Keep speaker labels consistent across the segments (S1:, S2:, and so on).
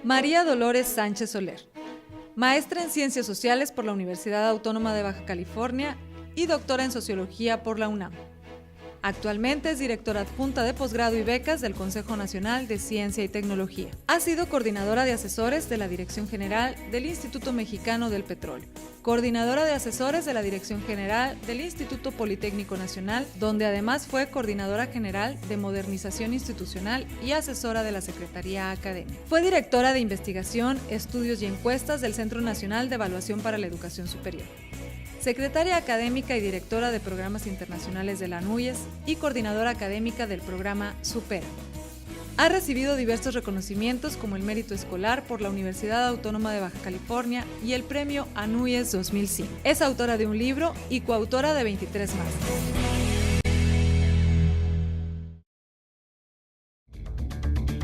S1: María Dolores Sánchez Soler, maestra en Ciencias Sociales por la Universidad Autónoma de Baja California y doctora en Sociología por la UNAM. Actualmente es directora adjunta de posgrado y becas del Consejo Nacional de Ciencia y Tecnología. Ha sido coordinadora de asesores de la Dirección General del Instituto Mexicano del Petróleo, coordinadora de asesores de la Dirección General del Instituto Politécnico Nacional, donde además fue coordinadora general de modernización institucional y asesora de la Secretaría Académica. Fue directora de investigación, estudios y encuestas del Centro Nacional de Evaluación para la Educación Superior, secretaria académica y directora de programas internacionales de la NUYES y coordinadora académica del programa Supera. Ha recibido diversos reconocimientos como el Mérito Escolar por la Universidad Autónoma de Baja California y el Premio ANUYES 2005. Es autora de un libro y coautora de 23 más.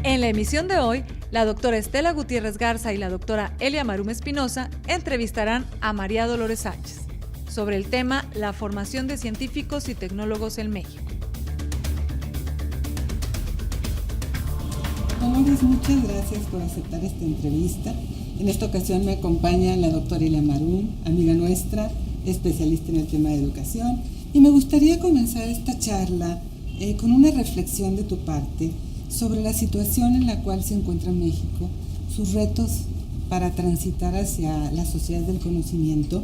S1: En la emisión de hoy, la doctora Estela Gutiérrez Garza y la doctora Elia Marum Espinosa entrevistarán a María Dolores Sánchez sobre el tema la formación de científicos y tecnólogos en México.
S2: Dolores, muchas gracias por aceptar esta entrevista. En esta ocasión me acompaña la doctora Elia Marum, amiga nuestra, especialista en el tema de educación, y me gustaría comenzar esta charla con una reflexión de tu parte sobre la situación en la cual se encuentra México, sus retos para transitar hacia la sociedad del conocimiento.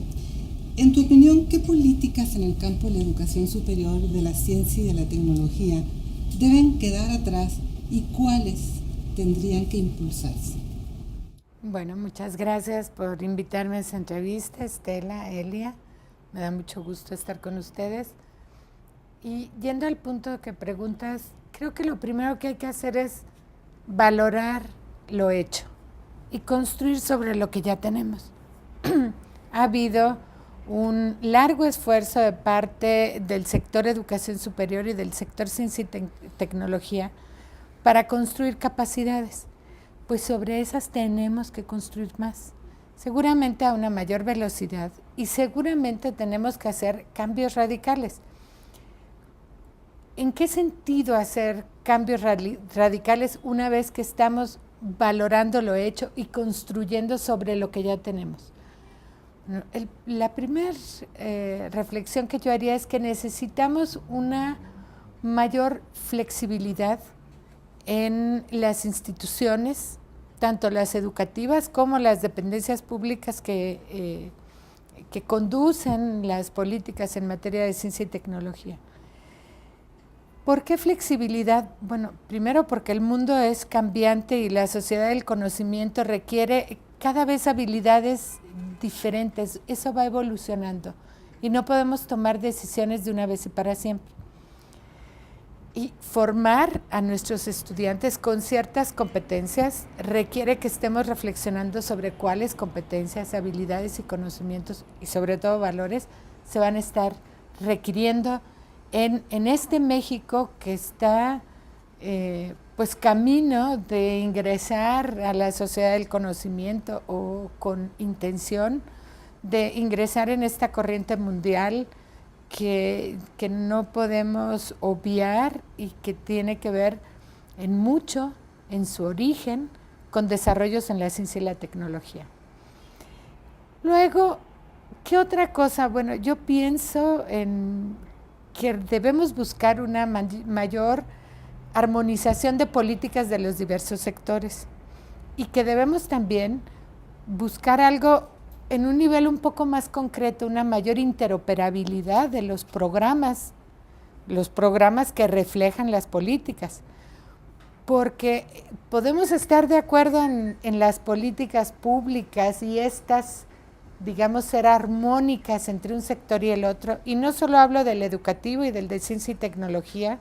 S2: En tu opinión, ¿qué políticas en el campo de la educación superior, de la ciencia y de la tecnología deben quedar atrás y cuáles tendrían que impulsarse?
S3: Bueno, muchas gracias por invitarme a esta entrevista, Estela, Elia. Me da mucho gusto estar con ustedes. Y yendo al punto que preguntas, creo que lo primero que hay que hacer es valorar lo hecho y construir sobre lo que ya tenemos. Ha habido un largo esfuerzo de parte del sector educación superior y del sector ciencia y tecnología para construir capacidades. Pues sobre esas tenemos que construir más, seguramente a una mayor velocidad, y seguramente tenemos que hacer cambios radicales. ¿En qué sentido hacer cambios radicales una vez que estamos valorando lo hecho y construyendo sobre lo que ya tenemos? La primera reflexión que yo haría es que necesitamos una mayor flexibilidad en las instituciones, tanto las educativas como las dependencias públicas que conducen las políticas en materia de ciencia y tecnología. ¿Por qué flexibilidad? Bueno, primero porque el mundo es cambiante y la sociedad del conocimiento requiere cada vez habilidades diferentes. Eso va evolucionando y no podemos tomar decisiones de una vez y para siempre. Y formar a nuestros estudiantes con ciertas competencias requiere que estemos reflexionando sobre cuáles competencias, habilidades y conocimientos y sobre todo valores se van a estar requiriendo en este México que está pues camino de ingresar a la sociedad del conocimiento o con intención de ingresar en esta corriente mundial que no podemos obviar y que tiene que ver en mucho, en su origen, con desarrollos en la ciencia y la tecnología. Luego, ¿qué otra cosa? Bueno, yo pienso en que debemos buscar una mayor armonización de políticas de los diversos sectores y que debemos también buscar algo en un nivel un poco más concreto, una mayor interoperabilidad de los programas que reflejan las políticas, porque podemos estar de acuerdo en las políticas públicas y estas, digamos, ser armónicas entre un sector y el otro, y no solo hablo del educativo y del de ciencia y tecnología,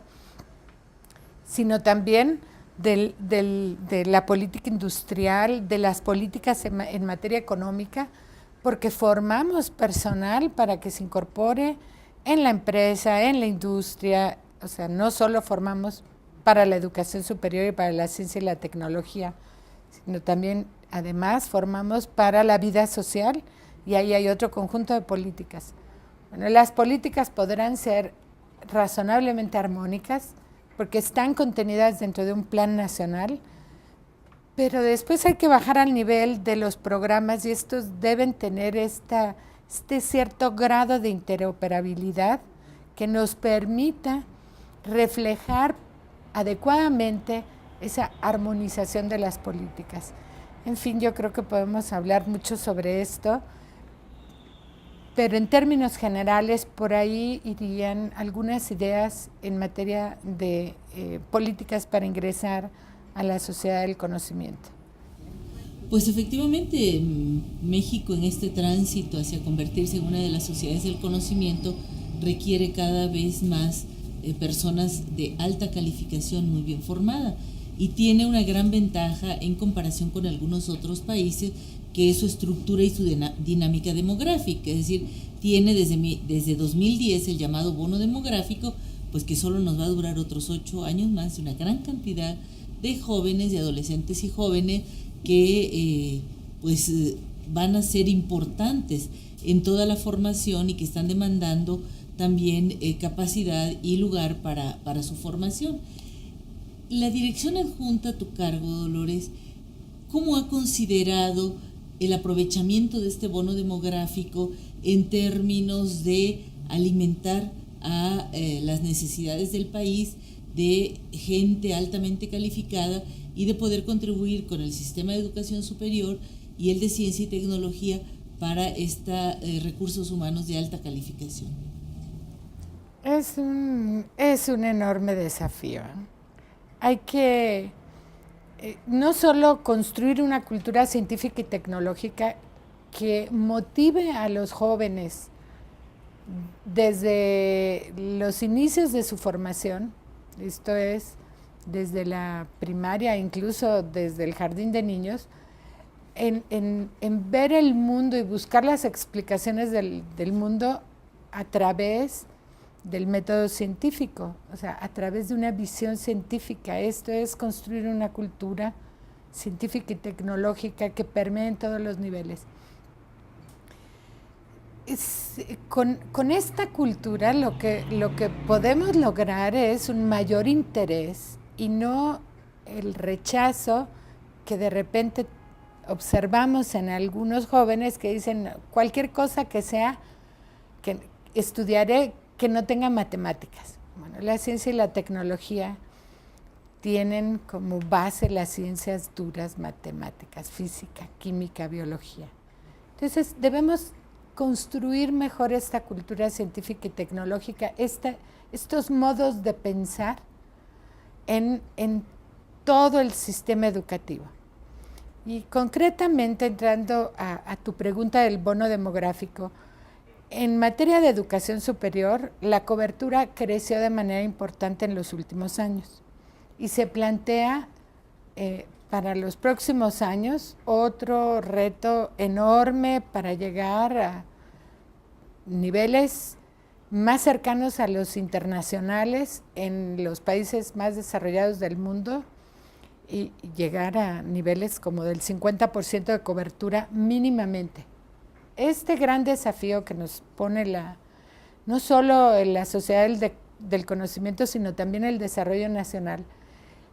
S3: sino también de la política industrial, de las políticas en materia económica, porque formamos personal para que se incorpore en la empresa, en la industria, o sea, no solo formamos para la educación superior y para la ciencia y la tecnología, sino también, además, formamos para la vida social, y ahí hay otro conjunto de políticas. Bueno, las políticas podrán ser razonablemente armónicas, porque están contenidas dentro de un plan nacional, Pero después hay que bajar al nivel de los programas y estos deben tener este cierto grado de interoperabilidad que nos permita reflejar adecuadamente esa armonización de las políticas. En fin, yo creo que podemos hablar mucho sobre esto, pero en términos generales por ahí irían algunas ideas en materia de políticas para ingresar a la sociedad del conocimiento.
S4: Pues efectivamente, México en este tránsito hacia convertirse en una de las sociedades del conocimiento requiere cada vez más personas de alta calificación muy bien formada y tiene una gran ventaja en comparación con algunos otros países, que es su estructura y su dinámica demográfica, es decir, tiene desde 2010 el llamado bono demográfico, pues que solo nos va a durar otros 8 años más, una gran cantidad de jóvenes, de adolescentes y jóvenes que van a ser importantes en toda la formación y que están demandando también capacidad y lugar para su formación. La dirección adjunta a tu cargo, Dolores, ¿cómo ha considerado el aprovechamiento de este bono demográfico en términos de alimentar a las necesidades del país de gente altamente calificada y de poder contribuir con el sistema de educación superior y el de ciencia y tecnología para estos recursos humanos de alta calificación?
S3: Es un enorme desafío. Hay que no solo construir una cultura científica y tecnológica que motive a los jóvenes desde los inicios de su formación, esto es, desde la primaria, incluso desde el jardín de niños, en ver el mundo y buscar las explicaciones del mundo a través del método científico, o sea, a través de una visión científica. Esto es construir una cultura científica y tecnológica que permee en todos los niveles. Con esta cultura lo que podemos lograr es un mayor interés y no el rechazo que de repente observamos en algunos jóvenes que dicen cualquier cosa que sea, que estudiaré, que no tenga matemáticas. Bueno, la ciencia y la tecnología tienen como base las ciencias duras, matemáticas, física, química, biología. Entonces debemos construir mejor esta cultura científica y tecnológica, estos modos de pensar en todo el sistema educativo. Y concretamente, entrando a tu pregunta del bono demográfico, en materia de educación superior, la cobertura creció de manera importante en los últimos años y se plantea para los próximos años otro reto enorme para llegar a niveles más cercanos a los internacionales en los países más desarrollados del mundo y llegar a niveles como del 50% de cobertura mínimamente. Este gran desafío que nos pone no solo la sociedad del conocimiento, sino también el desarrollo nacional,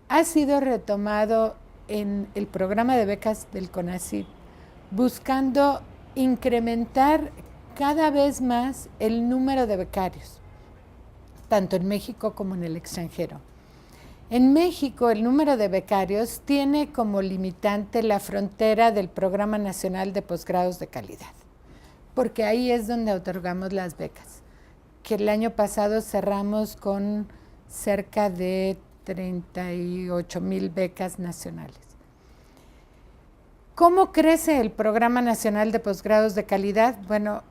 S3: ha sido retomado en el programa de becas del CONACYT, buscando incrementar cada vez más el número de becarios, tanto en México como en el extranjero. En México, el número de becarios tiene como limitante la frontera del Programa Nacional de Posgrados de Calidad, porque ahí es donde otorgamos las becas, que el año pasado cerramos con cerca de 38,000 becas nacionales. ¿Cómo crece el Programa Nacional de Posgrados de Calidad? Bueno,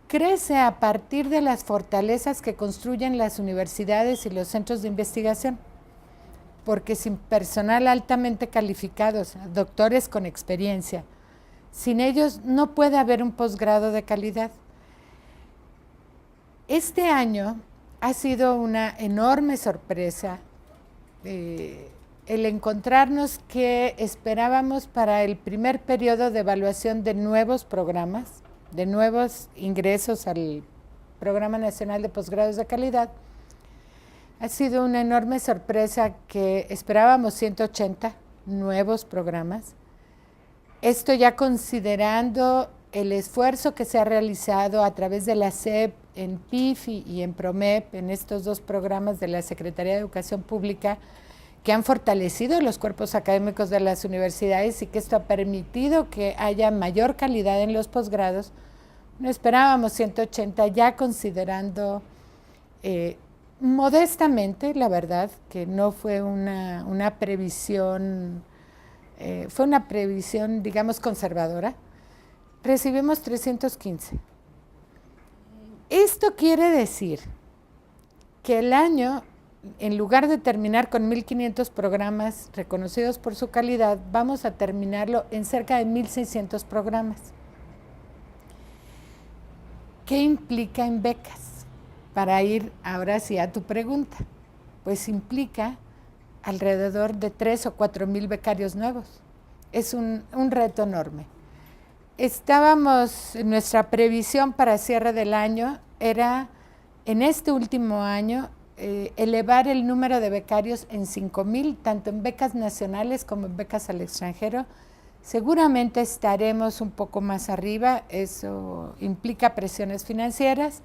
S3: crece a partir de las fortalezas que construyen las universidades y los centros de investigación, porque sin personal altamente calificado, o sea, doctores con experiencia, sin ellos no puede haber un posgrado de calidad. Este año ha sido una enorme sorpresa el encontrarnos que esperábamos para el primer periodo de evaluación de nuevos programas, de nuevos ingresos al Programa Nacional de Posgrados de Calidad. Ha sido una enorme sorpresa que esperábamos 180 nuevos programas. Esto ya considerando el esfuerzo que se ha realizado a través de la SEP en PIFI y en PROMEP, en estos dos programas de la Secretaría de Educación Pública, que han fortalecido los cuerpos académicos de las universidades y que esto ha permitido que haya mayor calidad en los posgrados. No esperábamos 180, ya considerando modestamente, la verdad, que no fue una previsión, fue una previsión, digamos, conservadora. Recibimos 315. Esto quiere decir que el año, en lugar de terminar con 1.500 programas reconocidos por su calidad, vamos a terminarlo en cerca de 1.600 programas. ¿Qué implica en becas? Para ir ahora sí a tu pregunta. Pues implica alrededor de 3 o 4 mil becarios nuevos. Es un reto enorme. Nuestra previsión para cierre del año era, en este último año, elevar el número de becarios en 5,000, tanto en becas nacionales como en becas al extranjero. Seguramente estaremos un poco más arriba, eso implica presiones financieras,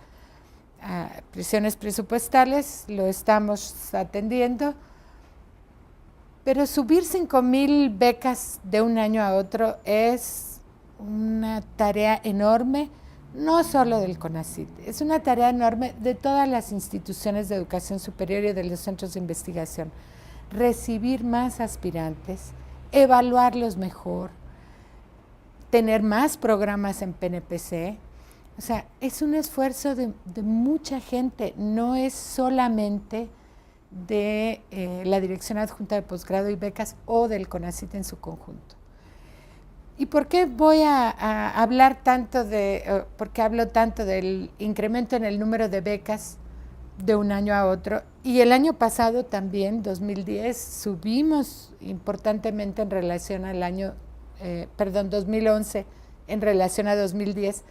S3: presiones presupuestales, lo estamos atendiendo, pero subir 5,000 becas de un año a otro es una tarea enorme, no solo del CONACYT, es una tarea enorme de todas las instituciones de educación superior y de los centros de investigación. Recibir más aspirantes, evaluarlos mejor, tener más programas en PNPC. O sea, es un esfuerzo de mucha gente, no es solamente de la Dirección Adjunta de Posgrado y Becas o del CONACYT en su conjunto. ¿Y por qué voy a hablar por qué hablo tanto del incremento en el número de becas de un año a otro? Y el año pasado también, 2010, subimos importantemente en relación al 2011 en relación a 2010.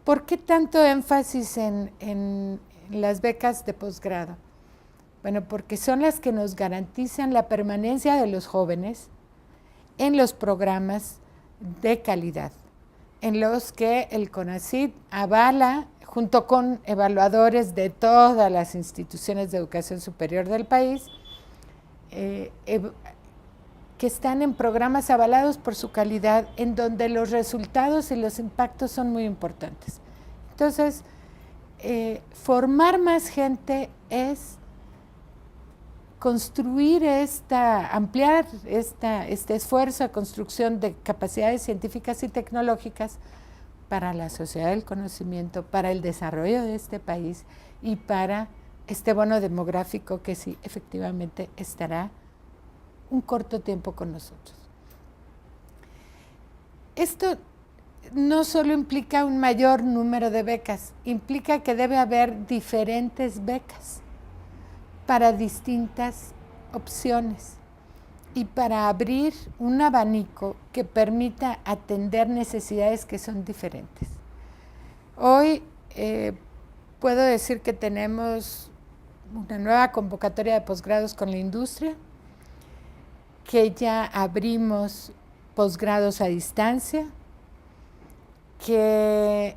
S3: ¿Por qué tanto énfasis en las becas de posgrado? Bueno, porque son las que nos garantizan la permanencia de los jóvenes en los programas de calidad, en los que el CONACYT avala, junto con evaluadores de todas las instituciones de educación superior del país, que están en programas avalados por su calidad, en donde los resultados y los impactos son muy importantes. Entonces, formar más gente es ampliar este esfuerzo de construcción de capacidades científicas y tecnológicas para la sociedad del conocimiento, para el desarrollo de este país y para este bono demográfico que sí, efectivamente estará un corto tiempo con nosotros. Esto no solo implica un mayor número de becas, implica que debe haber diferentes becas para distintas opciones y para abrir un abanico que permita atender necesidades que son diferentes. Hoy puedo decir que tenemos una nueva convocatoria de posgrados con la industria, que ya abrimos posgrados a distancia, que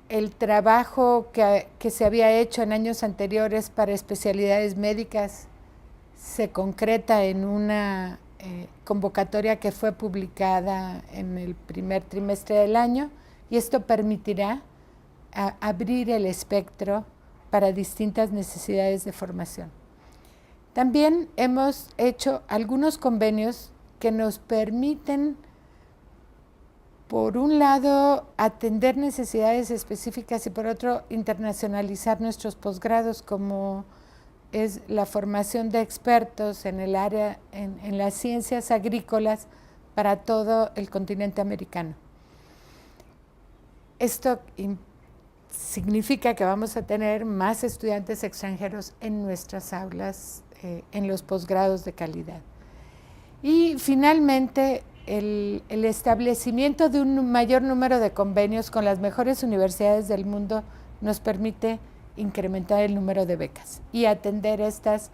S3: el trabajo que se había hecho en años anteriores para especialidades médicas se concreta en una convocatoria que fue publicada en el primer trimestre del año, y esto permitirá abrir el espectro para distintas necesidades de formación. También hemos hecho algunos convenios que nos permiten, por un lado, atender necesidades específicas y por otro, internacionalizar nuestros posgrados, como es la formación de expertos en el área, en las ciencias agrícolas para todo el continente americano. Esto significa que vamos a tener más estudiantes extranjeros en nuestras aulas, en los posgrados de calidad. Y finalmente, el establecimiento de un mayor número de convenios con las mejores universidades del mundo nos permite incrementar el número de becas y atender estas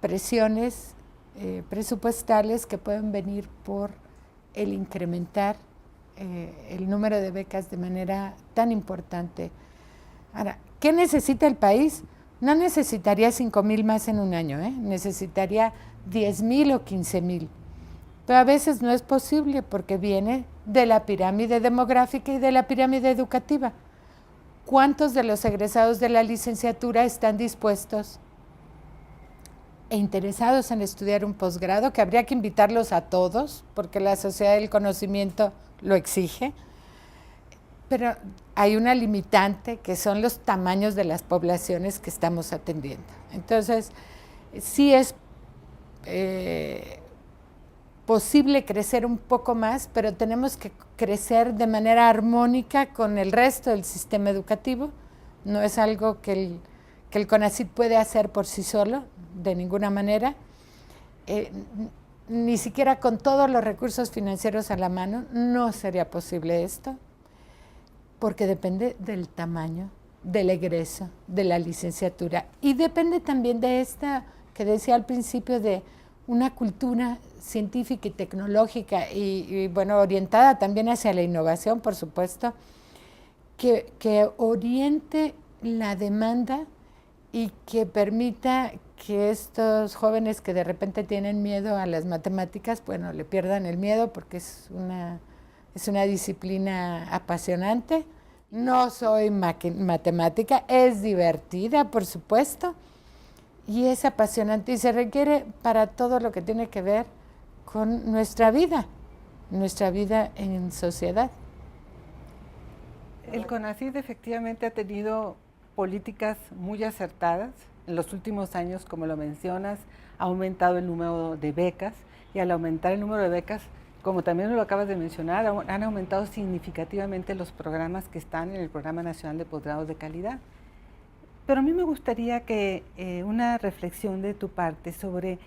S3: presiones presupuestales que pueden venir por el incrementar el número de becas de manera tan importante. Ahora, ¿qué necesita el país? No necesitaría 5,000 más en un año, necesitaría 10,000 o 15,000. Pero a veces no es posible porque viene de la pirámide demográfica y de la pirámide educativa. ¿Cuántos de los egresados de la licenciatura están dispuestos e interesados en estudiar un posgrado? Que habría que invitarlos a todos, porque la sociedad del conocimiento lo exige. Pero hay una limitante, que son los tamaños de las poblaciones que estamos atendiendo. Entonces, sí es posible crecer un poco más, pero tenemos que crecer de manera armónica con el resto del sistema educativo. No es algo que el CONACYT puede hacer por sí solo, de ninguna manera. Ni siquiera con todos los recursos financieros a la mano no sería posible esto, porque depende del tamaño, del egreso, de la licenciatura, y depende también de esta que decía al principio, de una cultura científica y tecnológica y bueno, orientada también hacia la innovación, por supuesto, que oriente la demanda y que permita que estos jóvenes que de repente tienen miedo a las matemáticas, bueno, le pierdan el miedo, porque es una disciplina apasionante. No soy matemática, es divertida, por supuesto, y es apasionante y se requiere para todo lo que tiene que ver con nuestra vida en sociedad.
S2: El CONACYT efectivamente ha tenido políticas muy acertadas. En los últimos años, como lo mencionas, ha aumentado el número de becas, y al aumentar el número de becas, como también lo acabas de mencionar, han aumentado significativamente los programas que están en el Programa Nacional de Posgrados de Calidad. Pero a mí me gustaría que una reflexión de tu parte sobre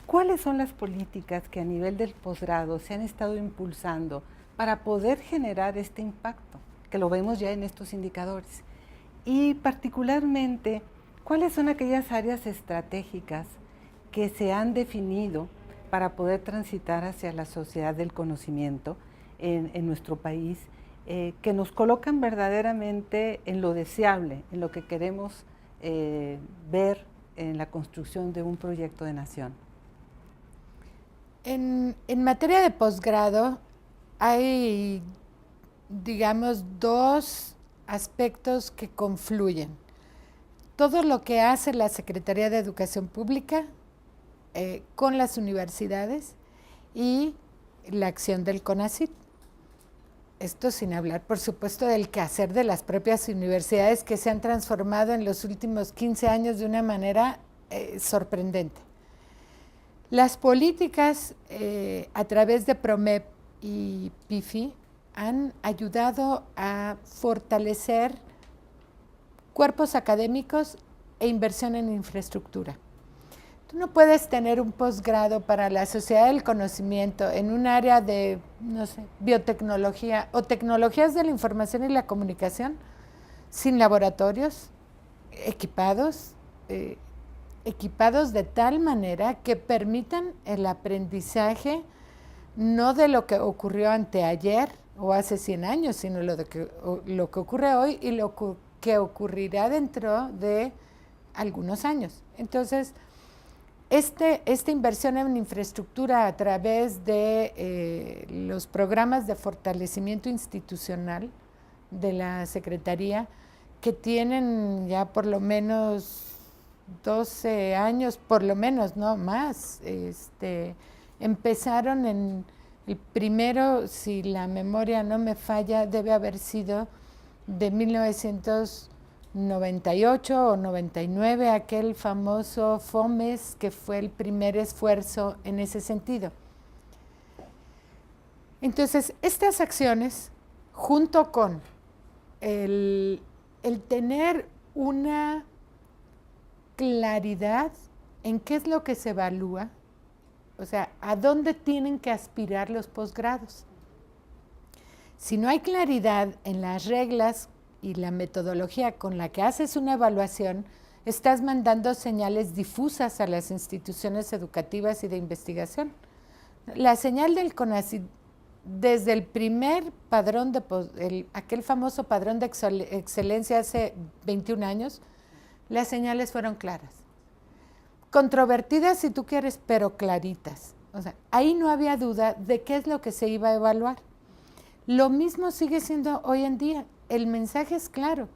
S2: cuáles son las políticas que a nivel del posgrado se han estado impulsando para poder generar este impacto, que lo vemos ya en estos indicadores. Y particularmente, ¿cuáles son aquellas áreas estratégicas que se han definido para poder transitar hacia la sociedad del conocimiento en nuestro país, que nos colocan verdaderamente en lo deseable, en lo que queremos ver en la construcción de un proyecto de nación?
S3: En materia de posgrado hay, digamos, dos aspectos que confluyen. Todo lo que hace la Secretaría de Educación Pública con las universidades y la acción del CONACYT. Esto sin hablar, por supuesto, del quehacer de las propias universidades, que se han transformado en los últimos 15 años de una manera sorprendente. Las políticas a través de PROMEP y PIFI han ayudado a fortalecer cuerpos académicos e inversión en infraestructura. Tú no puedes tener un posgrado para la sociedad del conocimiento en un área de, no sé, biotecnología o tecnologías de la información y la comunicación sin laboratorios equipados de tal manera que permitan el aprendizaje no de lo que ocurrió anteayer o hace 100 años, sino lo que ocurre hoy y lo que ocurrirá dentro de algunos años. Entonces, esta inversión en infraestructura a través de los programas de fortalecimiento institucional de la Secretaría, que tienen ya por lo menos 12 años, por lo menos, no más, empezaron en el primero, si la memoria no me falla, debe haber sido de 1998 o 99, aquel famoso FOMES, que fue el primer esfuerzo en ese sentido. Entonces, estas acciones, junto con el tener una claridad en qué es lo que se evalúa, o sea, a dónde tienen que aspirar los posgrados. Si no hay claridad en las reglas y la metodología con la que haces una evaluación, estás mandando señales difusas a las instituciones educativas y de investigación. La señal del CONACYT, desde el primer padrón, aquel famoso padrón de excelencia hace 21 años, las señales fueron claras. Controvertidas si tú quieres, pero claritas. O sea, ahí no había duda de qué es lo que se iba a evaluar. Lo mismo sigue siendo hoy en día. El mensaje es claro.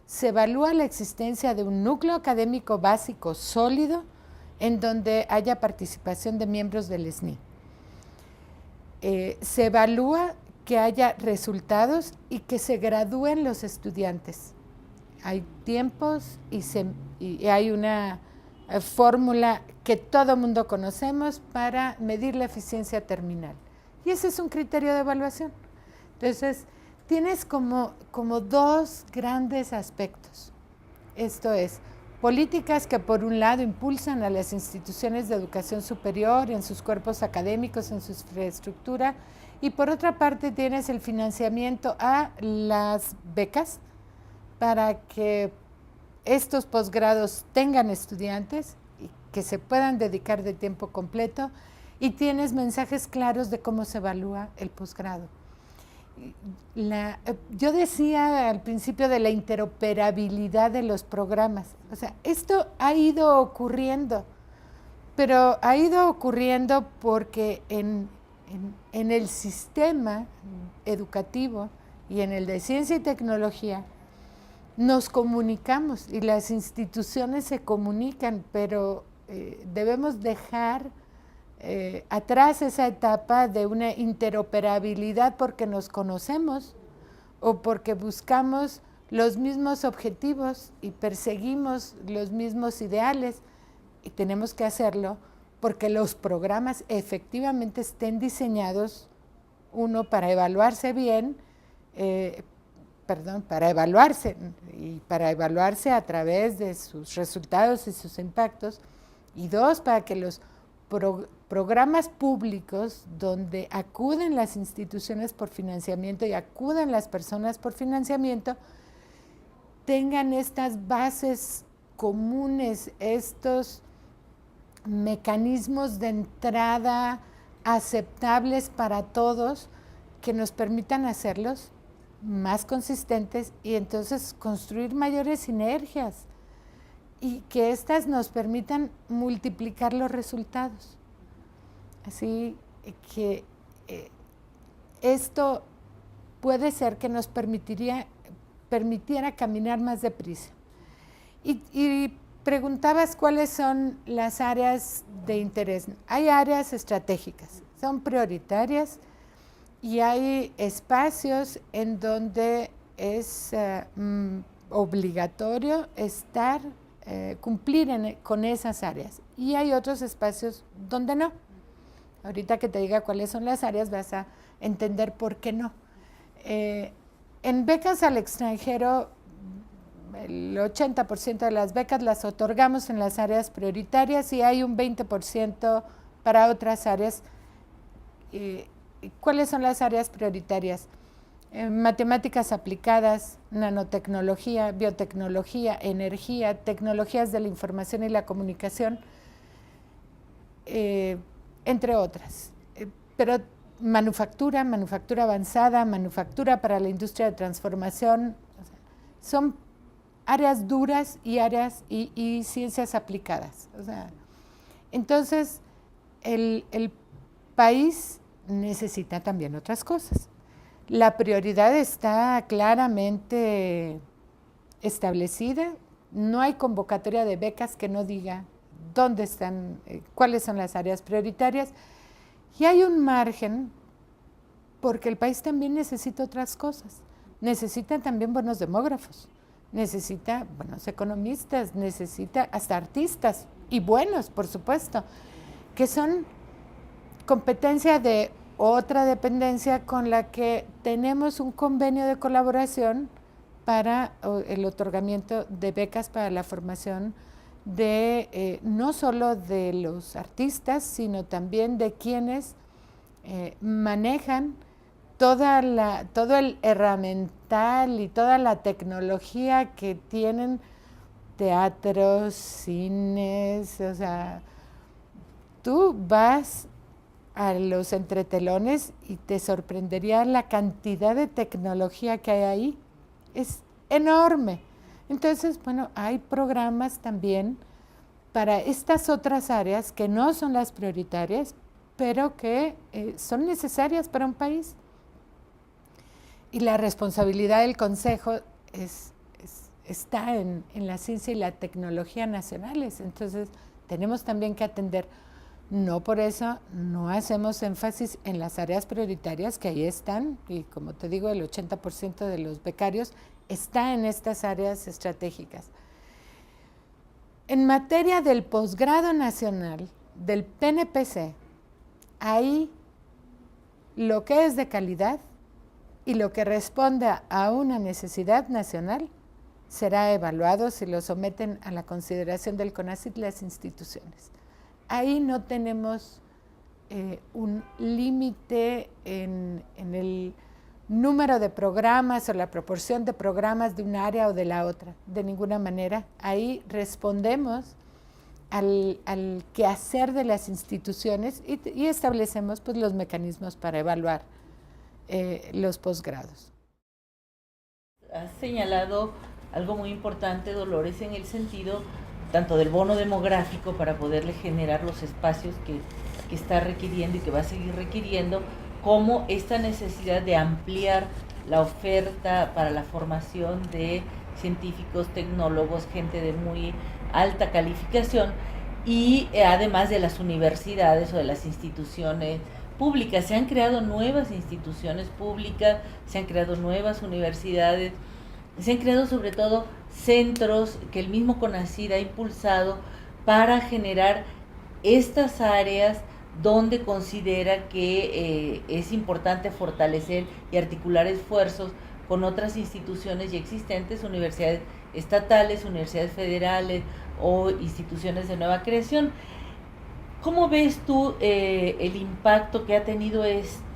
S3: Se evalúa la existencia de un núcleo académico básico sólido en donde haya participación de miembros del SNI. Se evalúa que haya resultados y que se gradúen los estudiantes. Hay tiempos y hay una fórmula que todo mundo conocemos para medir la eficiencia terminal. Y ese es un criterio de evaluación. Entonces, tienes como dos grandes aspectos. Esto es, políticas que por un lado impulsan a las instituciones de educación superior en sus cuerpos académicos, en su infraestructura, y por otra parte tienes el financiamiento a las becas para que estos posgrados tengan estudiantes y que se puedan dedicar de tiempo completo, y tienes mensajes claros de cómo se evalúa el posgrado. Yo decía al principio de la interoperabilidad de los programas. O sea, esto ha ido ocurriendo, pero ha ido ocurriendo porque en el sistema educativo y en el de ciencia y tecnología nos comunicamos y las instituciones se comunican, pero debemos dejar atrás esa etapa de una interoperabilidad porque nos conocemos o porque buscamos los mismos objetivos y perseguimos los mismos ideales, y tenemos que hacerlo porque los programas efectivamente estén diseñados, uno, para evaluarse bien, para evaluarse a través de sus resultados y sus impactos, y dos, para que los programas públicos donde acuden las instituciones por financiamiento y acuden las personas por financiamiento tengan estas bases comunes, estos mecanismos de entrada aceptables para todos que nos permitan hacerlos más consistentes y entonces construir mayores sinergias y que éstas nos permitan multiplicar los resultados. Así que esto puede ser que nos permitiera caminar más deprisa. Y preguntabas cuáles son las áreas de interés. Hay áreas estratégicas, son prioritarias, y hay espacios en donde es obligatorio cumplir con esas áreas, y hay otros espacios donde no. Ahorita que te diga cuáles son las áreas vas a entender por qué no. En becas al extranjero, el 80% de las becas las otorgamos en las áreas prioritarias y hay un 20% para otras áreas. ¿Cuáles son las áreas prioritarias? Matemáticas aplicadas, nanotecnología, biotecnología, energía, tecnologías de la información y la comunicación, entre otras. Pero manufactura avanzada, manufactura para la industria de transformación, son áreas duras y áreas y ciencias aplicadas. Entonces, el país necesita también otras cosas. La prioridad está claramente establecida, no hay convocatoria de becas que no diga dónde están, cuáles son las áreas prioritarias, y hay un margen porque el país también necesita otras cosas. Necesita también buenos demógrafos, necesita buenos economistas, necesita hasta artistas, y buenos, por supuesto, que son competencia de otra dependencia con la que tenemos un convenio de colaboración para el otorgamiento de becas para la formación de no solo de los artistas, sino también de quienes manejan todo el herramental y toda la tecnología que tienen teatros, cines, o sea, tú vas a los entretelones y te sorprendería la cantidad de tecnología que hay ahí. Es enorme. Entonces, bueno, hay programas también para estas otras áreas que no son las prioritarias, pero que son necesarias para un país. Y la responsabilidad del Consejo está en la ciencia y la tecnología nacionales. Entonces, tenemos también que atender. No por eso no hacemos énfasis en las áreas prioritarias que ahí están, y como te digo, el 80% de los becarios está en estas áreas estratégicas. En materia del posgrado nacional, del PNPC, ahí lo que es de calidad y lo que responda a una necesidad nacional será evaluado si lo someten a la consideración del CONACYT las instituciones. Ahí no tenemos un límite en el número de programas o la proporción de programas de un área o de la otra, de ninguna manera. Ahí respondemos al quehacer de las instituciones y establecemos pues, los mecanismos para evaluar los posgrados.
S4: Has señalado algo muy importante, Dolores, en el sentido tanto del bono demográfico para poderle generar los espacios que está requiriendo y que va a seguir requiriendo, como esta necesidad de ampliar la oferta para la formación de científicos, tecnólogos, gente de muy alta calificación, y además de las universidades o de las instituciones públicas. Se han creado nuevas instituciones públicas, se han creado nuevas universidades, se han creado sobre todo centros que el mismo CONACYT ha impulsado para generar estas áreas donde considera que es importante fortalecer y articular esfuerzos con otras instituciones ya existentes, universidades estatales, universidades federales o instituciones de nueva creación. ¿Cómo ves tú el impacto que ha tenido esta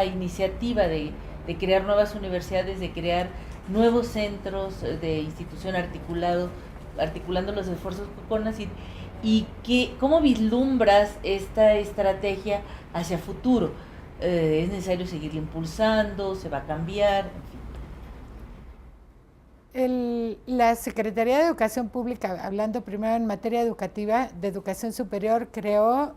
S4: iniciativa de crear nuevas universidades, de crear nuevos centros de institución articulando los esfuerzos con CONACYT, y cómo vislumbras esta estrategia hacia futuro? ¿Es necesario seguirla impulsando? ¿Se va a cambiar? En fin.
S3: La Secretaría de Educación Pública, hablando primero en materia educativa, de educación superior, creó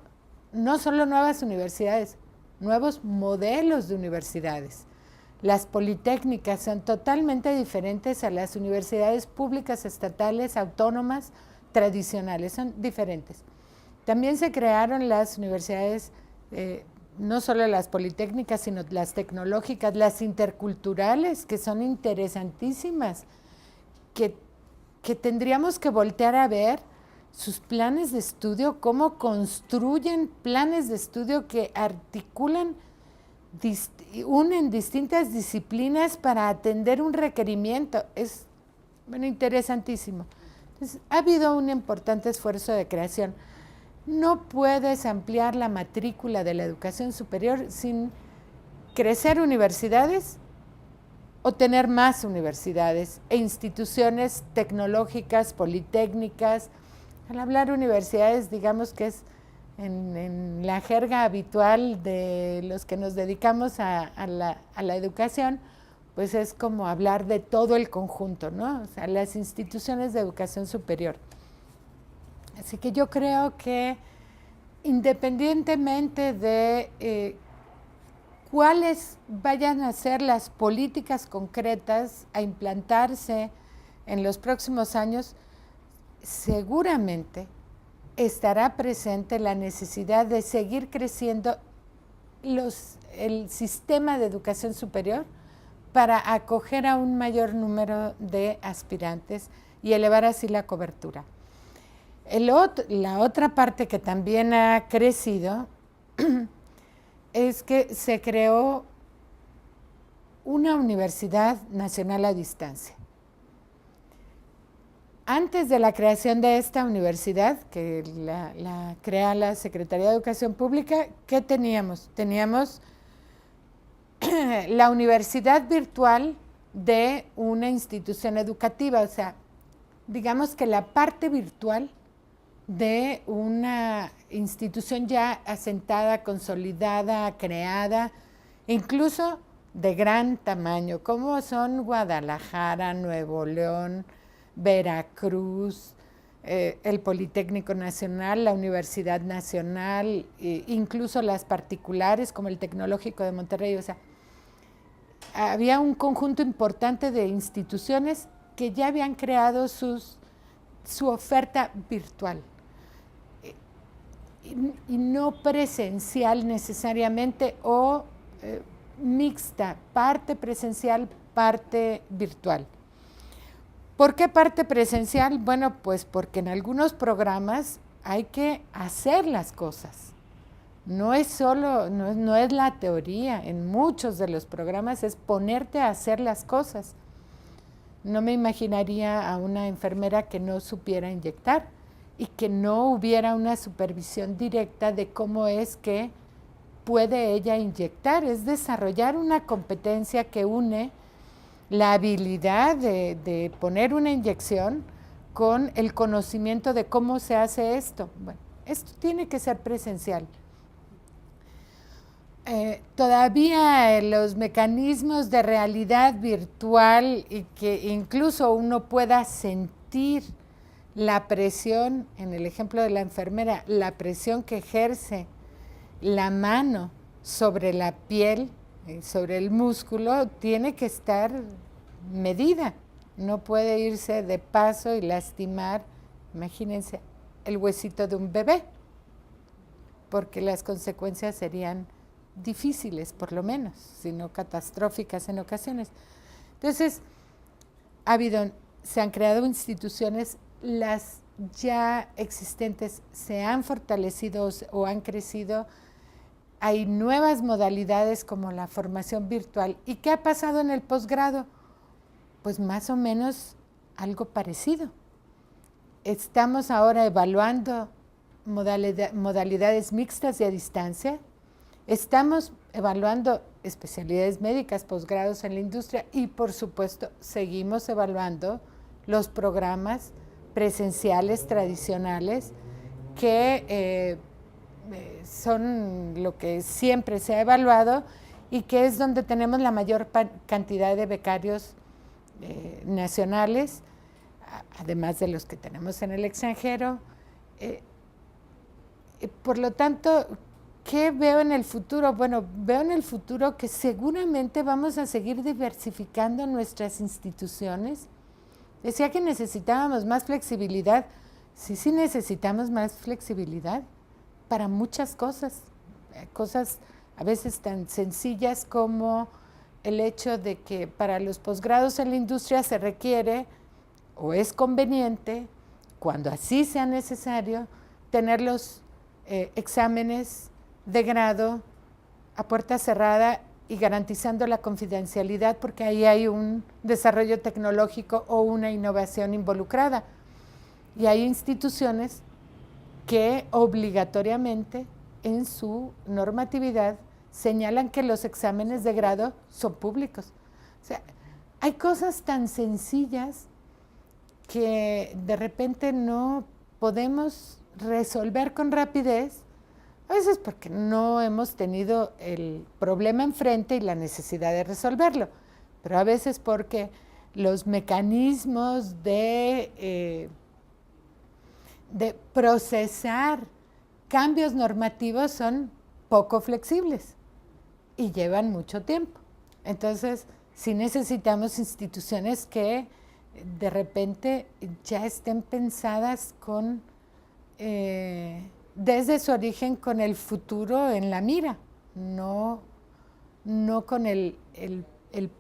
S3: no solo nuevas universidades, nuevos modelos de universidades. Las politécnicas son totalmente diferentes a las universidades públicas, estatales, autónomas, tradicionales, son diferentes. También se crearon las universidades, no solo las politécnicas, sino las tecnológicas, las interculturales, que son interesantísimas, que tendríamos que voltear a ver sus planes de estudio, cómo construyen planes de estudio que articulan, unen distintas disciplinas para atender un requerimiento. Es interesantísimo. Entonces, ha habido un importante esfuerzo de creación. No puedes ampliar la matrícula de la educación superior sin crecer universidades o tener más universidades e instituciones tecnológicas, politécnicas. Al hablar universidades, digamos que es en la jerga habitual de los que nos dedicamos a la educación, pues es como hablar de todo el conjunto, ¿no? O sea, las instituciones de educación superior. Así que yo creo que independientemente de cuáles vayan a ser las políticas concretas a implantarse en los próximos años, seguramente estará presente la necesidad de seguir creciendo el sistema de educación superior para acoger a un mayor número de aspirantes y elevar así la cobertura. La otra parte que también ha crecido es que se creó una universidad nacional a distancia. Antes de la creación de esta universidad, que la crea la Secretaría de Educación Pública, ¿qué teníamos? Teníamos la universidad virtual de una institución educativa, o sea, digamos que la parte virtual de una institución ya asentada, consolidada, creada, incluso de gran tamaño, como son Guadalajara, Nuevo León, Veracruz, el Politécnico Nacional, la Universidad Nacional, incluso las particulares como el Tecnológico de Monterrey. O sea, había un conjunto importante de instituciones que ya habían creado su oferta virtual y no presencial necesariamente, o mixta, parte presencial, parte virtual. ¿Por qué parte presencial? Bueno, pues porque en algunos programas hay que hacer las cosas. No es solo, no es la teoría. En muchos de los programas es ponerte a hacer las cosas. No me imaginaría a una enfermera que no supiera inyectar y que no hubiera una supervisión directa de cómo es que puede ella inyectar. Es desarrollar una competencia que une la habilidad de poner una inyección con el conocimiento de cómo se hace esto. Bueno, esto tiene que ser presencial. Todavía los mecanismos de realidad virtual y que incluso uno pueda sentir la presión, en el ejemplo de la enfermera, la presión que ejerce la mano sobre la piel, sobre el músculo, tiene que estar medida. No puede irse de paso y lastimar, imagínense, el huesito de un bebé, porque las consecuencias serían difíciles, por lo menos, sino catastróficas en ocasiones. Entonces, se han creado instituciones, las ya existentes se han fortalecido o han crecido. Hay nuevas modalidades como la formación virtual. ¿Y qué ha pasado en el posgrado? Pues más o menos algo parecido. Estamos ahora evaluando modalidades mixtas y a distancia. Estamos evaluando especialidades médicas, posgrados en la industria y, por supuesto, seguimos evaluando los programas presenciales tradicionales que son lo que siempre se ha evaluado y que es donde tenemos la mayor cantidad de becarios nacionales, además de los que tenemos en el extranjero. Por lo tanto, ¿qué veo en el futuro? Bueno, veo en el futuro que seguramente vamos a seguir diversificando nuestras instituciones. Decía que necesitábamos más flexibilidad. Sí necesitamos más flexibilidad para muchas cosas a veces tan sencillas como el hecho de que para los posgrados en la industria se requiere o es conveniente, cuando así sea necesario, tener los exámenes de grado a puerta cerrada y garantizando la confidencialidad, porque ahí hay un desarrollo tecnológico o una innovación involucrada. Y hay instituciones que obligatoriamente en su normatividad señalan que los exámenes de grado son públicos. O sea, hay cosas tan sencillas que de repente no podemos resolver con rapidez, a veces porque no hemos tenido el problema enfrente y la necesidad de resolverlo, pero a veces porque los mecanismos de procesar cambios normativos son poco flexibles y llevan mucho tiempo. Entonces, sí necesitamos instituciones que de repente ya estén pensadas con desde su origen con el futuro en la mira, no con el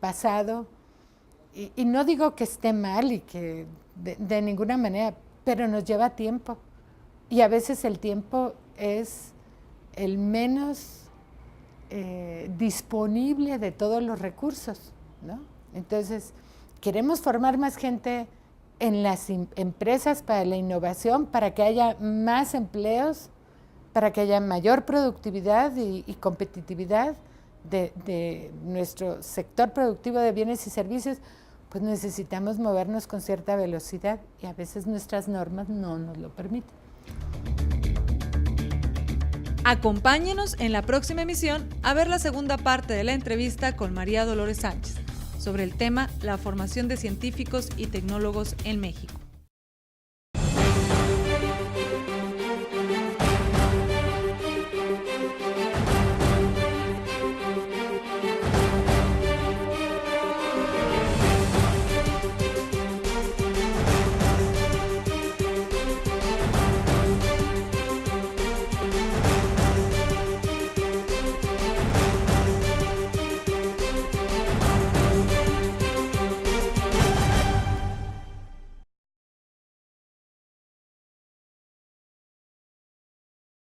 S3: pasado. Y no digo que esté mal y que de ninguna manera, pero nos lleva tiempo. Y a veces el tiempo es el menos disponible de todos los recursos, ¿no? Entonces, queremos formar más gente en las empresas para la innovación, para que haya más empleos, para que haya mayor productividad y competitividad de nuestro sector productivo de bienes y servicios, pues necesitamos movernos con cierta velocidad y a veces nuestras normas no nos lo permiten.
S1: Acompáñenos en la próxima emisión a ver la segunda parte de la entrevista con María Dolores Sánchez sobre el tema la formación de científicos y tecnólogos en México.